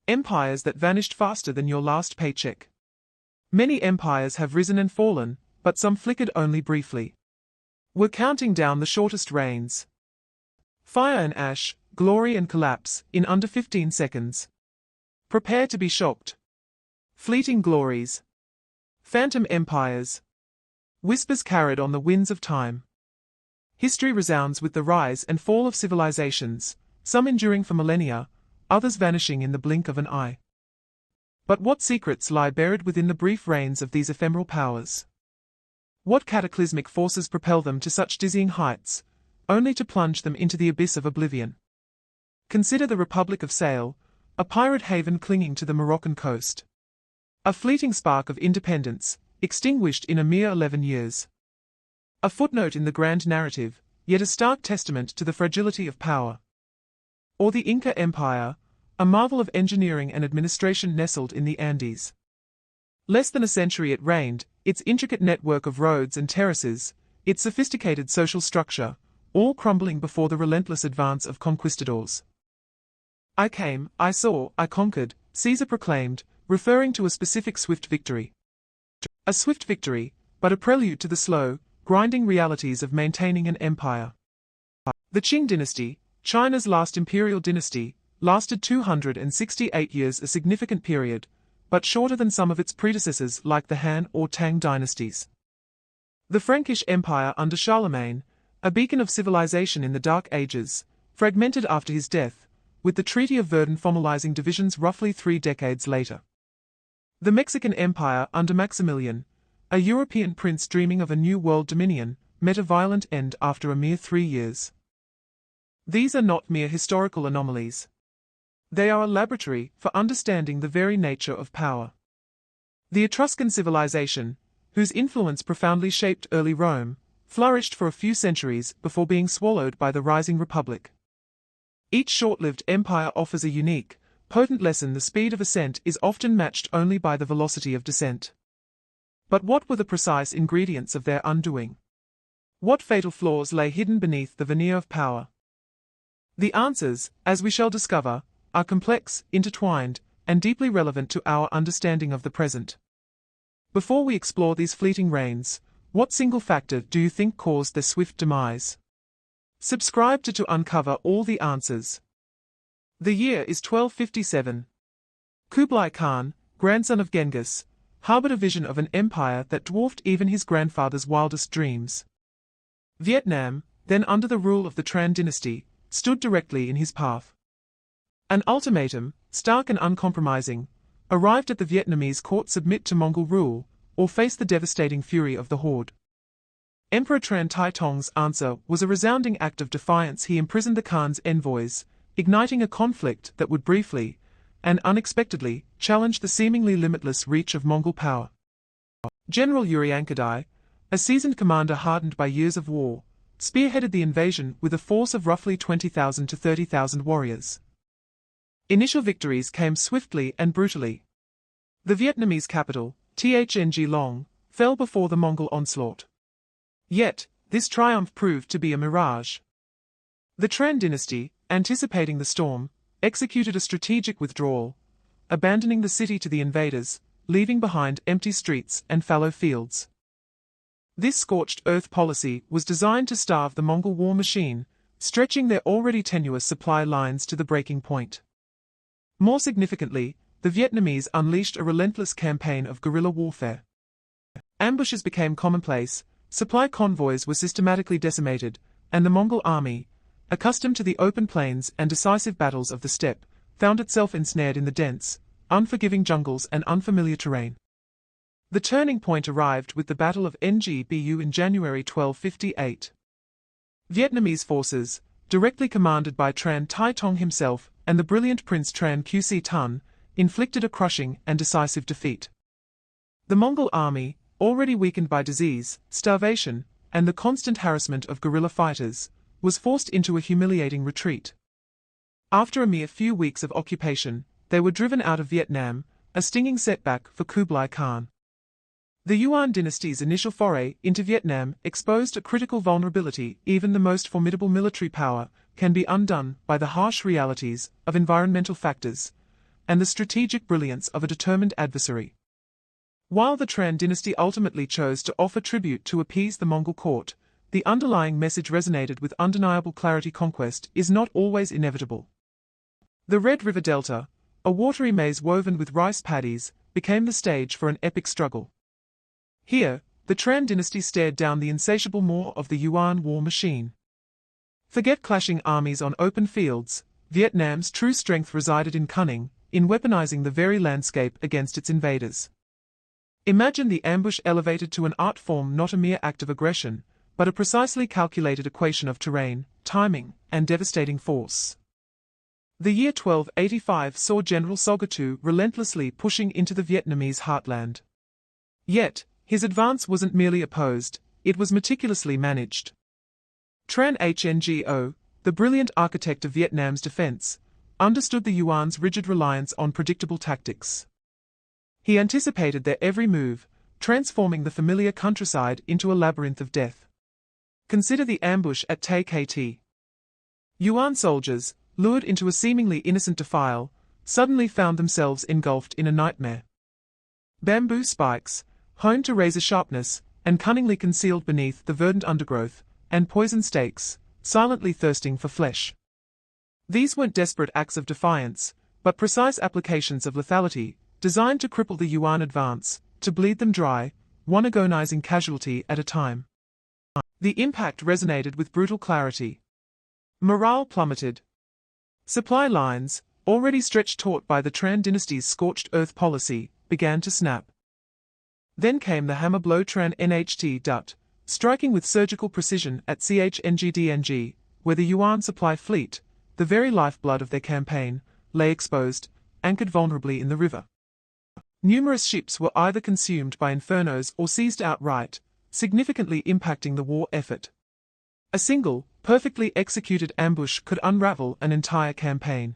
Empires that vanished faster than your last paycheck. Many empires have risen and fallen, but some flickered only briefly. We're counting down the shortest reigns. Fire and ash, glory and collapse, in under 15 seconds. Prepare to be shocked. Fleeting glories. Phantom empires. Whispers carried on the winds of time. History resounds with the rise and fall of civilizations, some enduring for millennia, others vanishing in the blink of an eye. But what secrets lie buried within the brief reigns of these ephemeral powers? What cataclysmic forces propel them to such dizzying heights, only to plunge them into the abyss of oblivion? Consider the Republic of Salé, a pirate haven clinging to the Moroccan coast. A fleeting spark of independence, extinguished in a mere 11 years. A footnote in the grand narrative, yet a stark testament to the fragility of power. Or the Inca Empire, a marvel of engineering and administration nestled in the Andes. Less than a century it reigned, its intricate network of roads and terraces, its sophisticated social structure, all crumbling before the relentless advance of conquistadors. I came, I saw, I conquered, Caesar proclaimed, referring to a specific swift victory. A swift victory, but a prelude to the slow, grinding realities of maintaining an empire. The Qing dynasty, China's last imperial dynasty, lasted 268 years, a significant period, but shorter than some of its predecessors like the Han or Tang dynasties. The Frankish Empire under Charlemagne, a beacon of civilization in the Dark Ages, fragmented after his death, with the Treaty of Verdun formalizing divisions roughly 3 decades later. The Mexican Empire under Maximilian, a European prince dreaming of a new world dominion, met a violent end after a mere 3 years. These are not mere historical anomalies. They are a laboratory for understanding the very nature of power. The Etruscan civilization, whose influence profoundly shaped early Rome, flourished for a few centuries before being swallowed by the rising Republic. Each short-lived empire offers a unique, potent lesson. The speed of ascent is often matched only by the velocity of descent. But what were the precise ingredients of their undoing? What fatal flaws lay hidden beneath the veneer of power? The answers, as we shall discover, are complex, intertwined, and deeply relevant to our understanding of the present. Before we explore these fleeting reigns, what single factor do you think caused their swift demise? Subscribe to uncover all the answers. The year is 1257. Kublai Khan, grandson of Genghis, harbored a vision of an empire that dwarfed even his grandfather's wildest dreams. Vietnam, then under the rule of the Tran dynasty, stood directly in his path. An ultimatum, stark and uncompromising, arrived at the Vietnamese court: submit to Mongol rule, or face the devastating fury of the horde. Emperor Tran Tai Tong's answer was a resounding act of defiance. He imprisoned the Khan's envoys, igniting a conflict that would briefly, and unexpectedly, challenge the seemingly limitless reach of Mongol power. General Uriankadai, a seasoned commander hardened by years of war, spearheaded the invasion with a force of roughly 20,000 to 30,000 warriors. Initial victories came swiftly and brutally. The Vietnamese capital, Thanh Long, fell before the Mongol onslaught. Yet, this triumph proved to be a mirage. The Tran dynasty, anticipating the storm, executed a strategic withdrawal, abandoning the city to the invaders, leaving behind empty streets and fallow fields. This scorched earth policy was designed to starve the Mongol war machine, stretching their already tenuous supply lines to the breaking point. More significantly, the Vietnamese unleashed a relentless campaign of guerrilla warfare. Ambushes became commonplace, supply convoys were systematically decimated, and the Mongol army, accustomed to the open plains and decisive battles of the steppe, found itself ensnared in the dense, unforgiving jungles and unfamiliar terrain. The turning point arrived with the Battle of Ngo Bu in January 1258. Vietnamese forces, directly commanded by Tran Tai Tong himself and the brilliant Prince Tran Qc Tun, inflicted a crushing and decisive defeat. The Mongol army, already weakened by disease, starvation, and the constant harassment of guerrilla fighters, was forced into a humiliating retreat. After a mere few weeks of occupation, they were driven out of Vietnam, a stinging setback for Kublai Khan. The Yuan dynasty's initial foray into Vietnam exposed a critical vulnerability. Even the most formidable military power can be undone by the harsh realities of environmental factors, and the strategic brilliance of a determined adversary. While the Tran dynasty ultimately chose to offer tribute to appease the Mongol court, the underlying message resonated with undeniable clarity: conquest is not always inevitable. The Red River Delta, a watery maze woven with rice paddies, became the stage for an epic struggle. Here, the Tran dynasty stared down the insatiable maw of the Yuan war machine. Forget clashing armies on open fields. Vietnam's true strength resided in cunning, in weaponizing the very landscape against its invaders. Imagine the ambush elevated to an art form, not a mere act of aggression, but a precisely calculated equation of terrain, timing, and devastating force. The year 1285 saw General Sogatu relentlessly pushing into the Vietnamese heartland. Yet, his advance wasn't merely opposed, it was meticulously managed. Tran Ngo, the brilliant architect of Vietnam's defense, understood the Yuan's rigid reliance on predictable tactics. He anticipated their every move, transforming the familiar countryside into a labyrinth of death. Consider the ambush at Tay Kt. Yuan soldiers, lured into a seemingly innocent defile, suddenly found themselves engulfed in a nightmare. Bamboo spikes, honed to razor sharpness, and cunningly concealed beneath the verdant undergrowth, and poison stakes, silently thirsting for flesh. These weren't desperate acts of defiance, but precise applications of lethality, designed to cripple the Yuan advance, to bleed them dry, one agonizing casualty at a time. The impact resonated with brutal clarity. Morale plummeted. Supply lines, already stretched taut by the Tran dynasty's scorched earth policy, began to snap. Then came the hammer blow: Tran Nht Dut, striking with surgical precision at Chngdng, where the Yuan supply fleet, the very lifeblood of their campaign, lay exposed, anchored vulnerably in the river. Numerous ships were either consumed by infernos or seized outright, significantly impacting the war effort. A single, perfectly executed ambush could unravel an entire campaign.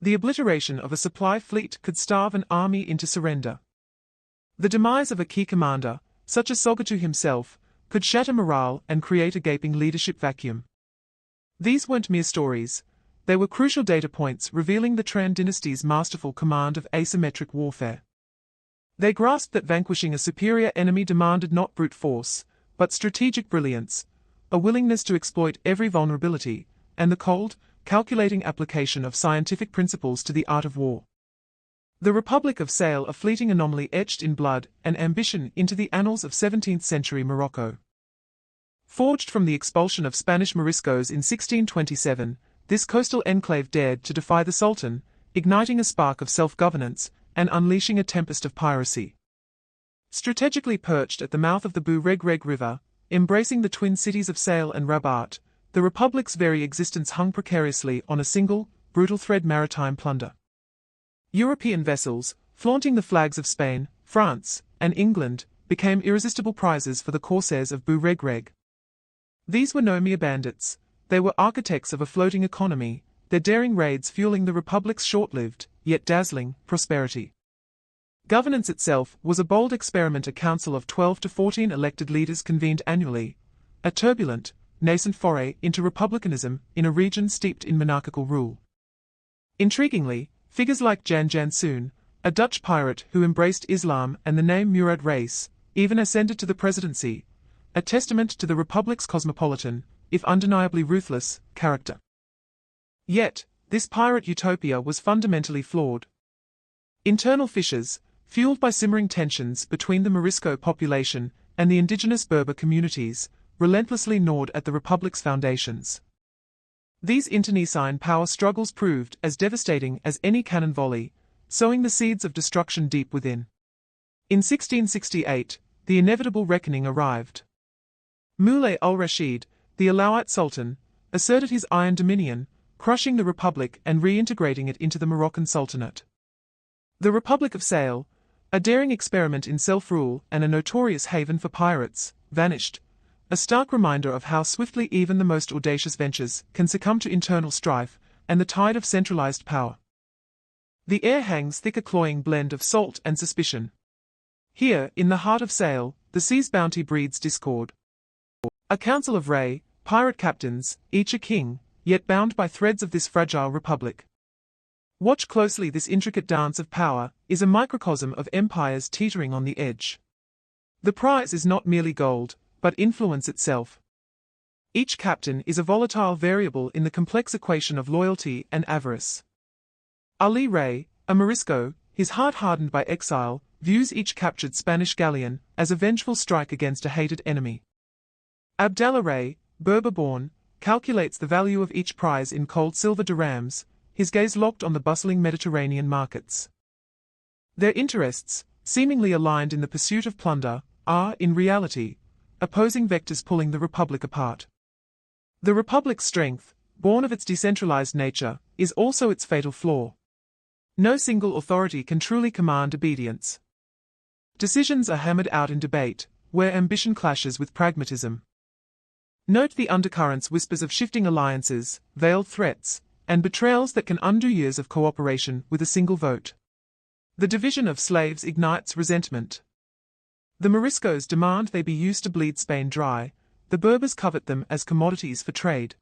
The obliteration of a supply fleet could starve an army into surrender. The demise of a key commander, such as Sogatu himself, could shatter morale and create a gaping leadership vacuum. These weren't mere stories, they were crucial data points revealing the Tran dynasty's masterful command of asymmetric warfare. They grasped that vanquishing a superior enemy demanded not brute force, but strategic brilliance, a willingness to exploit every vulnerability, and the cold, calculating application of scientific principles to the art of war. The Republic of Salé, a fleeting anomaly etched in blood and ambition into the annals of 17th-century Morocco. Forged from the expulsion of Spanish Moriscos in 1627, this coastal enclave dared to defy the Sultan, igniting a spark of self-governance and unleashing a tempest of piracy. Strategically perched at the mouth of the Bu Reg Reg River, embracing the twin cities of Salé and Rabat, the Republic's very existence hung precariously on a single, brutal thread: maritime plunder. European vessels, flaunting the flags of Spain, France, and England, became irresistible prizes for the corsairs of Bu Reg Reg. These were no mere bandits, they were architects of a floating economy, their daring raids fueling the Republic's short-lived, yet dazzling, prosperity. Governance itself was a bold experiment. A council of 12 to 14 elected leaders convened annually, a turbulent, nascent foray into republicanism in a region steeped in monarchical rule. Intriguingly, figures like Jan Jansoon, a Dutch pirate who embraced Islam and the name Murad Reis, even ascended to the presidency, a testament to the Republic's cosmopolitan, if undeniably ruthless, character. Yet, this pirate utopia was fundamentally flawed. Internal fissures, fueled by simmering tensions between the Morisco population and the indigenous Berber communities, relentlessly gnawed at the Republic's foundations. These internecine power struggles proved as devastating as any cannon volley, sowing the seeds of destruction deep within. In 1668, the inevitable reckoning arrived. Moulay al-Rashid, the Alawite Sultan, asserted his iron dominion, crushing the Republic and reintegrating it into the Moroccan Sultanate. The Republic of Salé, a daring experiment in self-rule and a notorious haven for pirates, vanished, a stark reminder of how swiftly even the most audacious ventures can succumb to internal strife and the tide of centralized power. The air hangs thick, a cloying blend of salt and suspicion. Here, in the heart of Salé, the sea's bounty breeds discord. A council of pirate captains, each a king, yet bound by threads of this fragile republic. Watch closely. This intricate dance of power is a microcosm of empires teetering on the edge. The prize is not merely gold, but influence itself. Each captain is a volatile variable in the complex equation of loyalty and avarice. Ali Rey, a Morisco, his heart hardened by exile, views each captured Spanish galleon as a vengeful strike against a hated enemy. Abdallah Rey, Berber-born, calculates the value of each prize in cold silver dirhams, his gaze locked on the bustling Mediterranean markets. Their interests, seemingly aligned in the pursuit of plunder, are, in reality, opposing vectors pulling the Republic apart. The Republic's strength, born of its decentralized nature, is also its fatal flaw. No single authority can truly command obedience. Decisions are hammered out in debate, where ambition clashes with pragmatism. Note the undercurrents: whispers of shifting alliances, veiled threats, and betrayals that can undo years of cooperation with a single vote. The division of slaves ignites resentment. The Moriscos demand they be used to bleed Spain dry, the Berbers covet them as commodities for trade.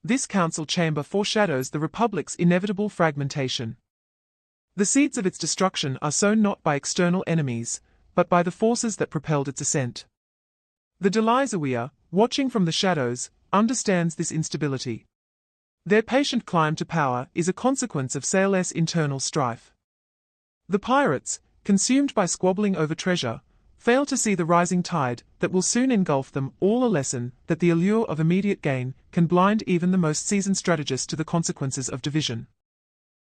This council chamber foreshadows the Republic's inevitable fragmentation. The seeds of its destruction are sown not by external enemies, but by the forces that propelled its ascent. The Delaizawiyah, watching from the shadows, understands this instability. Their patient climb to power is a consequence of Salés' internal strife. The pirates, consumed by squabbling over treasure, fail to see the rising tide that will soon engulf them all, a lesson that the allure of immediate gain can blind even the most seasoned strategist to the consequences of division.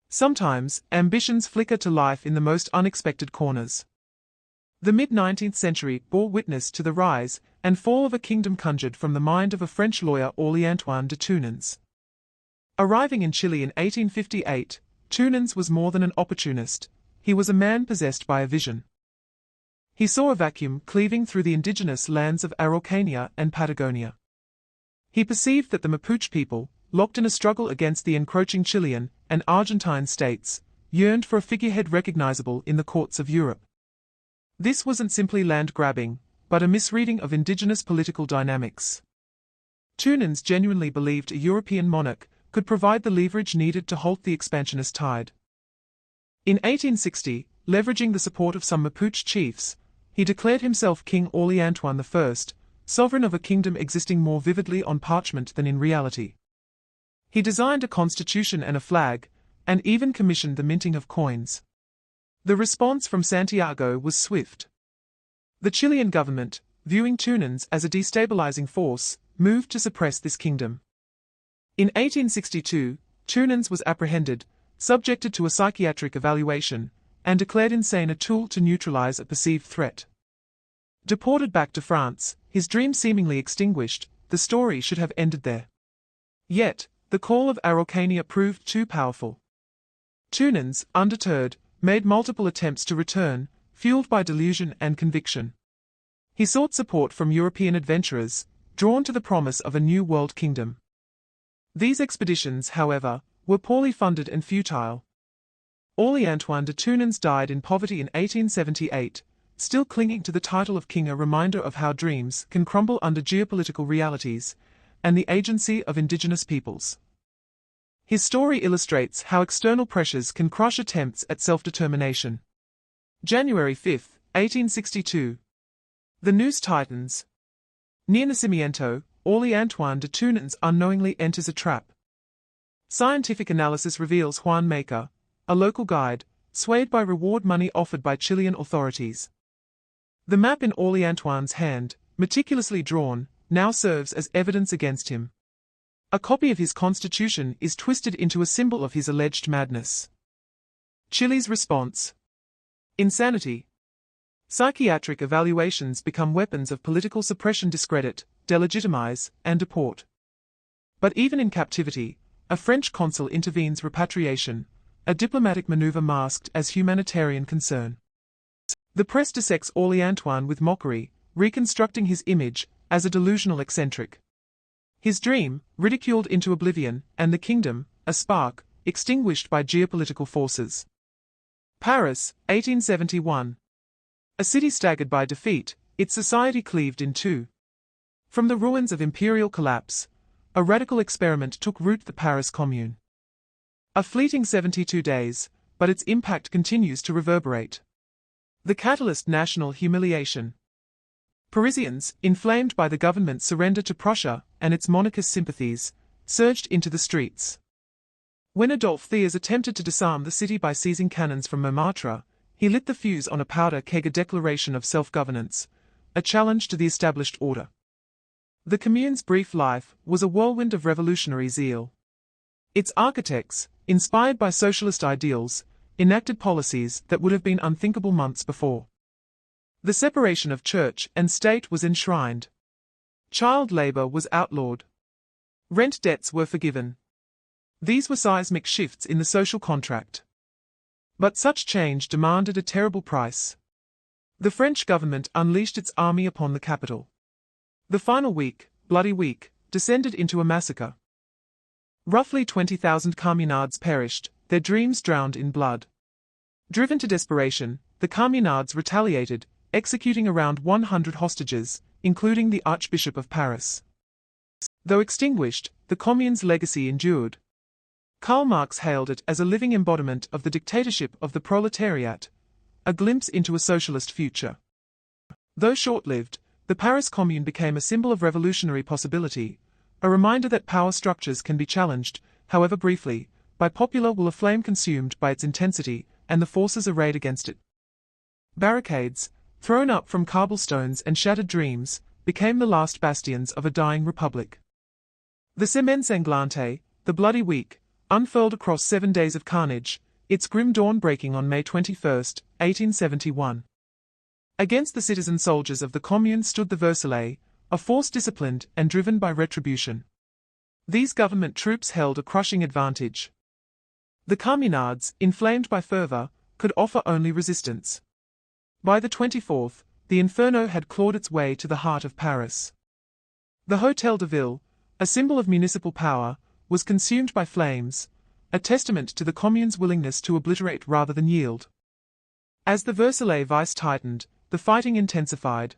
Sometimes, ambitions flicker to life in the most unexpected corners. The mid-19th century bore witness to the rise and fall of a kingdom conjured from the mind of a French lawyer, Orly-Antoine de Tounens. Arriving in Chile in 1858, Tounens was more than an opportunist, he was a man possessed by a vision. He saw a vacuum cleaving through the indigenous lands of Araucania and Patagonia. He perceived that the Mapuche people, locked in a struggle against the encroaching Chilean and Argentine states, yearned for a figurehead recognizable in the courts of Europe. This wasn't simply land grabbing, but a misreading of indigenous political dynamics. Tounens genuinely believed a European monarch could provide the leverage needed to halt the expansionist tide. In 1860, leveraging the support of some Mapuche chiefs, he declared himself King Orly-Antoine I, sovereign of a kingdom existing more vividly on parchment than in reality. He designed a constitution and a flag, and even commissioned the minting of coins. The response from Santiago was swift. The Chilean government, viewing Tounens as a destabilizing force, moved to suppress this kingdom. In 1862, Tounens was apprehended, subjected to a psychiatric evaluation, and declared insane, a tool to neutralize a perceived threat. Deported back to France, his dream seemingly extinguished, the story should have ended there. Yet, the call of Araucania proved too powerful. Tounens, undeterred, made multiple attempts to return, fueled by delusion and conviction. He sought support from European adventurers, drawn to the promise of a new world kingdom. These expeditions, however, were poorly funded and futile. Orly-Antoine de Tounens died in poverty in 1878, still clinging to the title of king, a reminder of how dreams can crumble under geopolitical realities and the agency of indigenous peoples. His story illustrates how external pressures can crush attempts at self-determination. January 5, 1862. The noose tightens. Near Nacimiento, Orly-Antoine de Tounens unknowingly enters a trap. Scientific analysis reveals Juan Maker, a local guide, swayed by reward money offered by Chilean authorities. The map in Orly-Antoine's hand, meticulously drawn, now serves as evidence against him. A copy of his constitution is twisted into a symbol of his alleged madness. Chile's response: insanity. Psychiatric evaluations become weapons of political suppression, discredit, delegitimize, and deport. But even in captivity, a French consul intervenes, repatriation, a diplomatic maneuver masked as humanitarian concern. The press dissects Orly-Antoine with mockery, reconstructing his image as a delusional eccentric. His dream, ridiculed into oblivion, and the kingdom, a spark, extinguished by geopolitical forces. Paris, 1871. A city staggered by defeat, its society cleaved in two. From the ruins of imperial collapse, a radical experiment took root: the Paris Commune. A fleeting 72 days, but its impact continues to reverberate. The catalyst: national humiliation. Parisians, inflamed by the government's surrender to Prussia and its monarchist sympathies, surged into the streets. When Adolphe Thiers attempted to disarm the city by seizing cannons from Montmartre, he lit the fuse on a powder keg: a declaration of self-governance, a challenge to the established order. The Commune's brief life was a whirlwind of revolutionary zeal. Its architects, inspired by socialist ideals, enacted policies that would have been unthinkable months before. The separation of church and state was enshrined. Child labor was outlawed. Rent debts were forgiven. These were seismic shifts in the social contract. But such change demanded a terrible price. The French government unleashed its army upon the capital. The final week, Bloody Week, descended into a massacre. Roughly 20,000 communards perished, their dreams drowned in blood. Driven to desperation, the communards retaliated, executing around 100 hostages, including the Archbishop of Paris. Though extinguished, the Commune's legacy endured. Karl Marx hailed it as a living embodiment of the dictatorship of the proletariat, a glimpse into a socialist future. Though short-lived, the Paris Commune became a symbol of revolutionary possibility, a reminder that power structures can be challenged, however briefly, by popular will, a flame consumed by its intensity, and the forces arrayed against it. Barricades, thrown up from cobblestones and shattered dreams, became the last bastions of a dying republic. The Semaine Sanglante, the Bloody Week, unfurled across 7 days of carnage, its grim dawn breaking on May 21, 1871. Against the citizen soldiers of the Commune stood the Versaillais, a force disciplined and driven by retribution. These government troops held a crushing advantage. The communards, inflamed by fervor, could offer only resistance. By the 24th, the inferno had clawed its way to the heart of Paris. The Hôtel de Ville, a symbol of municipal power, was consumed by flames, a testament to the Commune's willingness to obliterate rather than yield. As the Versailles vice tightened, the fighting intensified.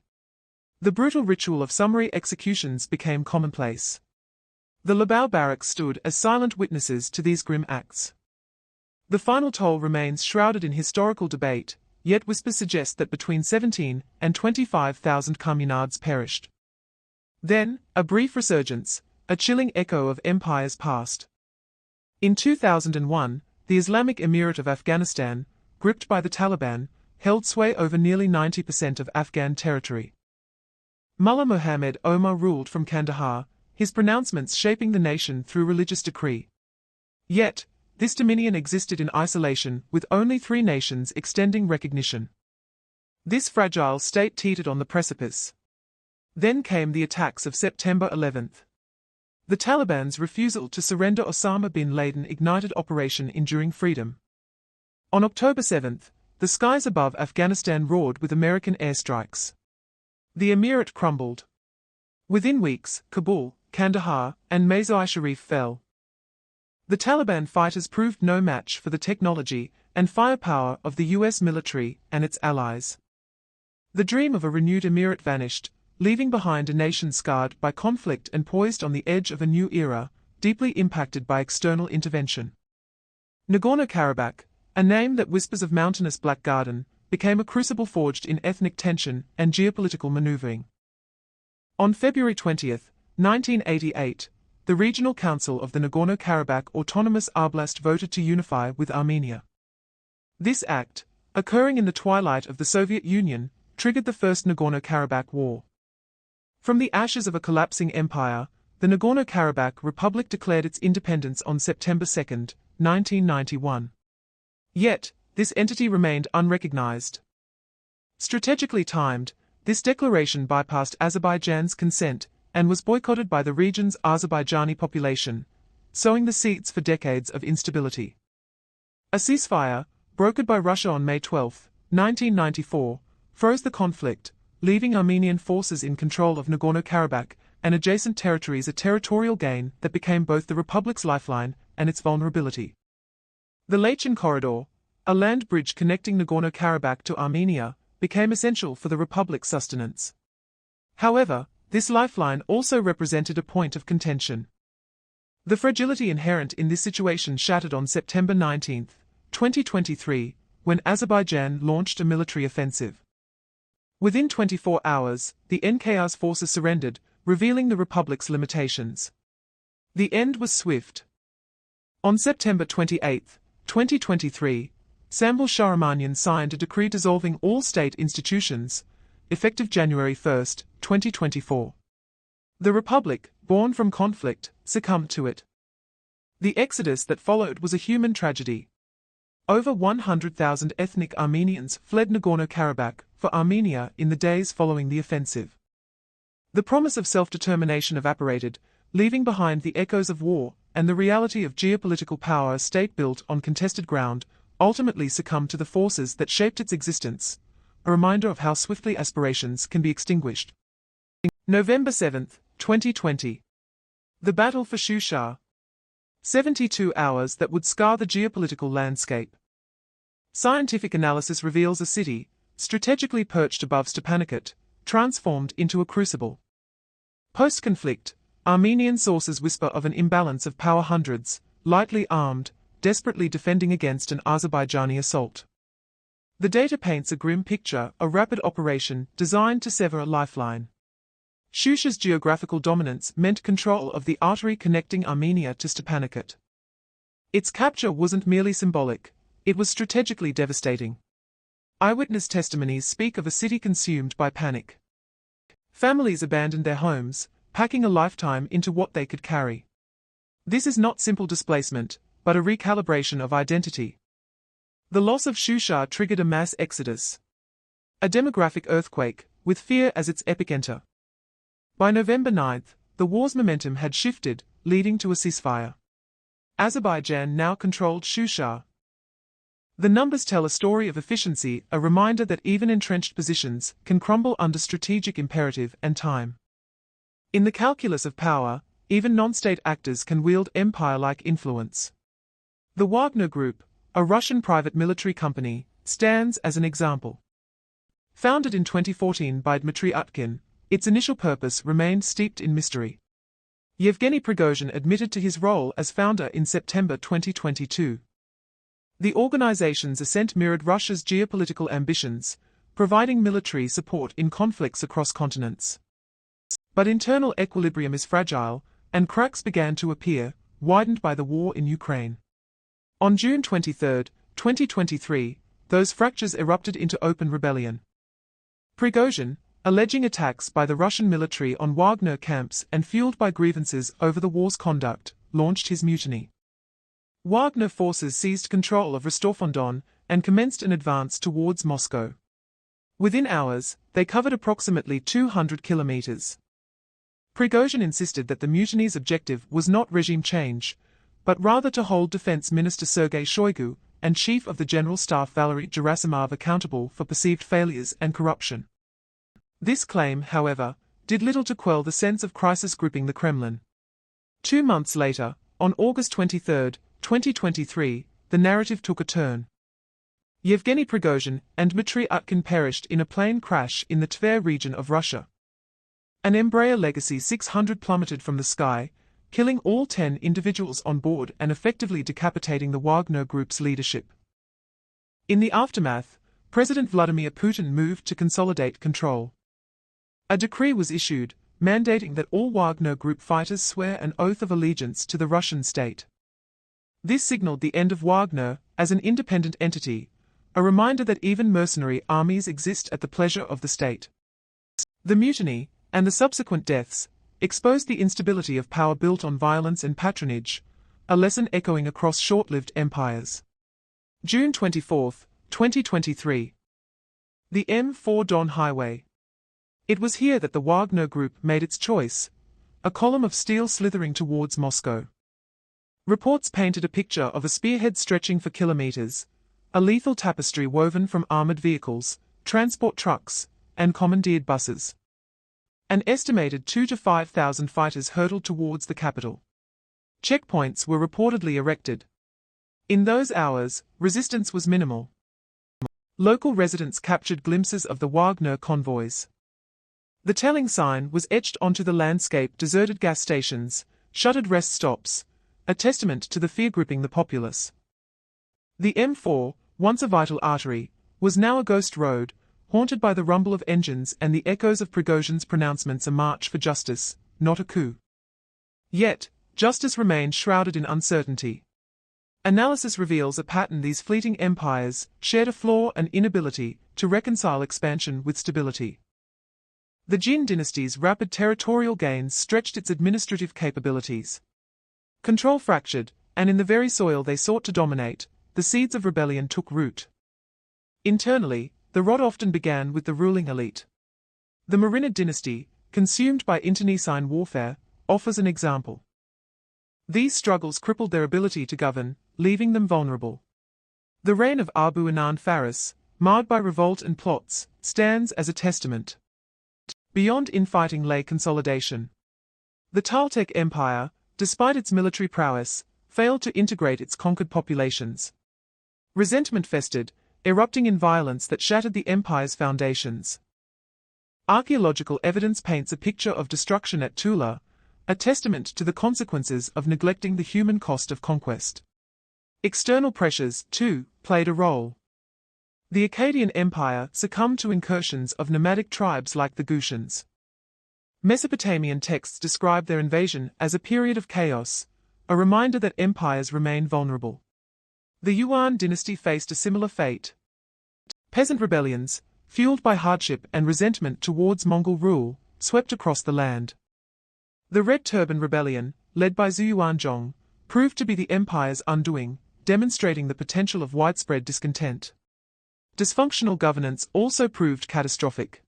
The brutal ritual of summary executions became commonplace. The Lebau barracks stood as silent witnesses to these grim acts. The final toll remains shrouded in historical debate, yet whispers suggest that between 17 and 25,000 communards perished. Then, a brief resurgence, a chilling echo of empires past. In 2001, the Islamic Emirate of Afghanistan, gripped by the Taliban, held sway over nearly 90% of Afghan territory. Mullah Mohammed Omar ruled from Kandahar, his pronouncements shaping the nation through religious decree. Yet, this dominion existed in isolation, with only 3 nations extending recognition. This fragile state teetered on the precipice. Then came the attacks of September 11. The Taliban's refusal to surrender Osama bin Laden ignited Operation Enduring Freedom. On October 7, the skies above Afghanistan roared with American airstrikes. The emirate crumbled. Within weeks, Kabul, Kandahar, and Mazar-i-Sharif fell. The Taliban fighters proved no match for the technology and firepower of the US military and its allies. The dream of a renewed emirate vanished, leaving behind a nation scarred by conflict and poised on the edge of a new era, deeply impacted by external intervention. Nagorno-Karabakh, a name that whispers of mountainous Black Garden, became a crucible forged in ethnic tension and geopolitical maneuvering. On February 20, 1988, the Regional Council of the Nagorno-Karabakh Autonomous Oblast voted to unify with Armenia. This act, occurring in the twilight of the Soviet Union, triggered the First Nagorno-Karabakh War. From the ashes of a collapsing empire, the Nagorno-Karabakh Republic declared its independence on September 2, 1991. Yet, this entity remained unrecognized. Strategically timed, this declaration bypassed Azerbaijan's consent and was boycotted by the region's Azerbaijani population, sowing the seeds for decades of instability. A ceasefire, brokered by Russia on May 12, 1994, froze the conflict, leaving Armenian forces in control of Nagorno-Karabakh and adjacent territories, a territorial gain that became both the republic's lifeline and its vulnerability. The Lachin Corridor, a land bridge connecting Nagorno-Karabakh to Armenia, became essential for the republic's sustenance. However, this lifeline also represented a point of contention. The fragility inherent in this situation shattered on September 19, 2023, when Azerbaijan launched a military offensive. Within 24 hours, the NKR's forces surrendered, revealing the Republic's limitations. The end was swift. On September 28, 2023, Sambal Shahramanian signed a decree dissolving all state institutions, effective January 1, 2024. The Republic, born from conflict, succumbed to it. The exodus that followed was a human tragedy. Over 100,000 ethnic Armenians fled Nagorno-Karabakh for Armenia in the days following the offensive. The promise of self-determination evaporated, leaving behind the echoes of war, and the reality of geopolitical power. A state built on contested ground ultimately succumbed to the forces that shaped its existence, a reminder of how swiftly aspirations can be extinguished. November 7, 2020. The Battle for Shusha. 72 hours that would scar the geopolitical landscape. Scientific analysis reveals a city, strategically perched above Stepanakert, transformed into a crucible. Post-conflict, Armenian sources whisper of an imbalance of power, hundreds, lightly armed, desperately defending against an Azerbaijani assault. The data paints a grim picture, a rapid operation designed to sever a lifeline. Shusha's geographical dominance meant control of the artery connecting Armenia to Stepanakert. Its capture wasn't merely symbolic, it was strategically devastating. Eyewitness testimonies speak of a city consumed by panic. Families abandoned their homes, packing a lifetime into what they could carry. This is not simple displacement, but a recalibration of identity. The loss of Shusha triggered a mass exodus. A demographic earthquake, with fear as its epicenter. By November 9, the war's momentum had shifted, leading to a ceasefire. Azerbaijan now controlled Shusha. The numbers tell a story of efficiency, a reminder that even entrenched positions can crumble under strategic imperative and time. In the calculus of power, even non-state actors can wield empire-like influence. The Wagner Group, a Russian private military company, stands as an example. Founded in 2014 by Dmitry Utkin, its initial purpose remained steeped in mystery. Yevgeny Prigozhin admitted to his role as founder in September 2022. The organization's ascent mirrored Russia's geopolitical ambitions, providing military support in conflicts across continents. But internal equilibrium is fragile, and cracks began to appear, widened by the war in Ukraine. On June 23, 2023, those fractures erupted into open rebellion. Prigozhin, alleging attacks by the Russian military on Wagner camps and fueled by grievances over the war's conduct, launched his mutiny. Wagner forces seized control of Rostov-on-Don and commenced an advance towards Moscow. Within hours, they covered approximately 200 kilometers. Prigozhin insisted that the mutiny's objective was not regime change, but rather to hold Defense Minister Sergei Shoigu and Chief of the General Staff Valery Gerasimov accountable for perceived failures and corruption. This claim, however, did little to quell the sense of crisis gripping the Kremlin. 2 months later, on August 23, 2023, the narrative took a turn. Yevgeny Prigozhin and Dmitry Utkin perished in a plane crash in the Tver region of Russia. An Embraer Legacy 600 plummeted from the sky, killing all 10 individuals on board and effectively decapitating the Wagner Group's leadership. In the aftermath, President Vladimir Putin moved to consolidate control. A decree was issued, mandating that all Wagner Group fighters swear an oath of allegiance to the Russian state. This signaled the end of Wagner as an independent entity, a reminder that even mercenary armies exist at the pleasure of the state. The mutiny, and the subsequent deaths, exposed the instability of power built on violence and patronage, a lesson echoing across short-lived empires. June 24, 2023. The M4 Don Highway. It was here that the Wagner Group made its choice, a column of steel slithering towards Moscow. Reports painted a picture of a spearhead stretching for kilometers, a lethal tapestry woven from armored vehicles, transport trucks, and commandeered buses. An estimated 2,000 to 5,000 fighters hurtled towards the capital. Checkpoints were reportedly erected. In those hours, resistance was minimal. Local residents captured glimpses of the Wagner convoys. The telling sign was etched onto the landscape: deserted gas stations, shuttered rest stops, a testament to the fear gripping the populace. The M4, once a vital artery, was now a ghost road, haunted by the rumble of engines and the echoes of Prigozhin's pronouncements, a march for justice, not a coup. Yet, justice remained shrouded in uncertainty. Analysis reveals a pattern: these fleeting empires shared a flaw, an inability to reconcile expansion with stability. The Jin dynasty's rapid territorial gains stretched its administrative capabilities. Control fractured, and in the very soil they sought to dominate, the seeds of rebellion took root. Internally, the rot often began with the ruling elite. The Marinid dynasty, consumed by internecine warfare, offers an example. These struggles crippled their ability to govern, leaving them vulnerable. The reign of Abu Anan Faris, marred by revolt and plots, stands as a testament. Beyond infighting lay consolidation. The Toltec Empire, despite its military prowess, failed to integrate its conquered populations. Resentment festered, erupting in violence that shattered the empire's foundations. Archaeological evidence paints a picture of destruction at Tula, a testament to the consequences of neglecting the human cost of conquest. External pressures, too, played a role. The Akkadian Empire succumbed to incursions of nomadic tribes like the Gutians. Mesopotamian texts describe their invasion as a period of chaos, a reminder that empires remain vulnerable. The Yuan dynasty faced a similar fate. Peasant rebellions, fueled by hardship and resentment towards Mongol rule, swept across the land. The Red Turban Rebellion, led by Zhu Yuanzhong, proved to be the empire's undoing, demonstrating the potential of widespread discontent. Dysfunctional governance also proved catastrophic.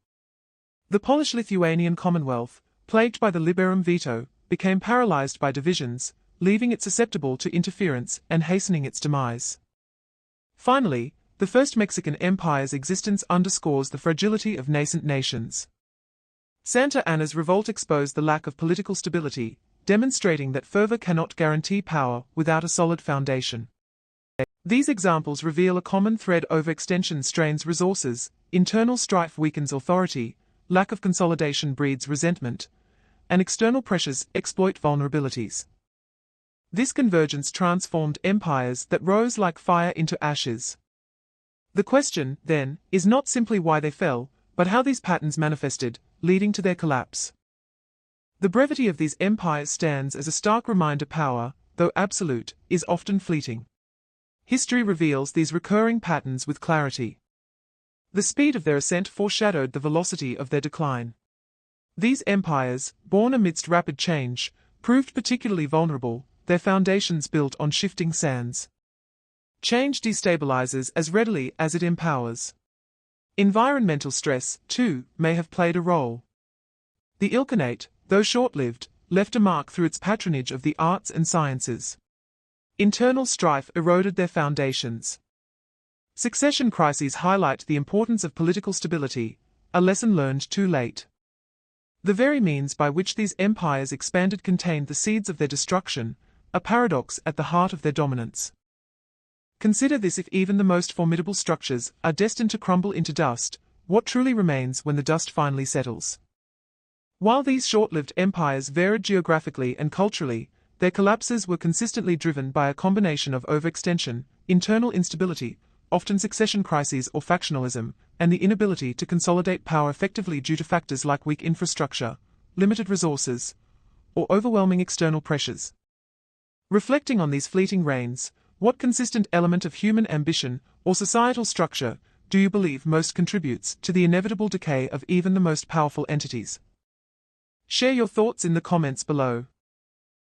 The Polish-Lithuanian Commonwealth, plagued by the Liberum veto, became paralyzed by divisions, leaving it susceptible to interference and hastening its demise. Finally, the First Mexican Empire's existence underscores the fragility of nascent nations. Santa Anna's revolt exposed the lack of political stability, demonstrating that fervor cannot guarantee power without a solid foundation. These examples reveal a common thread: overextension strains resources, internal strife weakens authority, lack of consolidation breeds resentment, and external pressures exploit vulnerabilities. This convergence transformed empires that rose like fire into ashes. The question, then, is not simply why they fell, but how these patterns manifested, leading to their collapse. The brevity of these empires stands as a stark reminder: power, though absolute, is often fleeting. History reveals these recurring patterns with clarity. The speed of their ascent foreshadowed the velocity of their decline. These empires, born amidst rapid change, proved particularly vulnerable, their foundations built on shifting sands. Change destabilizes as readily as it empowers. Environmental stress, too, may have played a role. The Ilkhanate, though short-lived, left a mark through its patronage of the arts and sciences. Internal strife eroded their foundations. Succession crises highlight the importance of political stability, a lesson learned too late. The very means by which these empires expanded contained the seeds of their destruction, a paradox at the heart of their dominance. Consider this: if even the most formidable structures are destined to crumble into dust, what truly remains when the dust finally settles? While these short-lived empires varied geographically and culturally, their collapses were consistently driven by a combination of overextension, internal instability, often succession crises or factionalism, and the inability to consolidate power effectively due to factors like weak infrastructure, limited resources, or overwhelming external pressures. Reflecting on these fleeting reigns, what consistent element of human ambition or societal structure do you believe most contributes to the inevitable decay of even the most powerful entities? Share your thoughts in the comments below.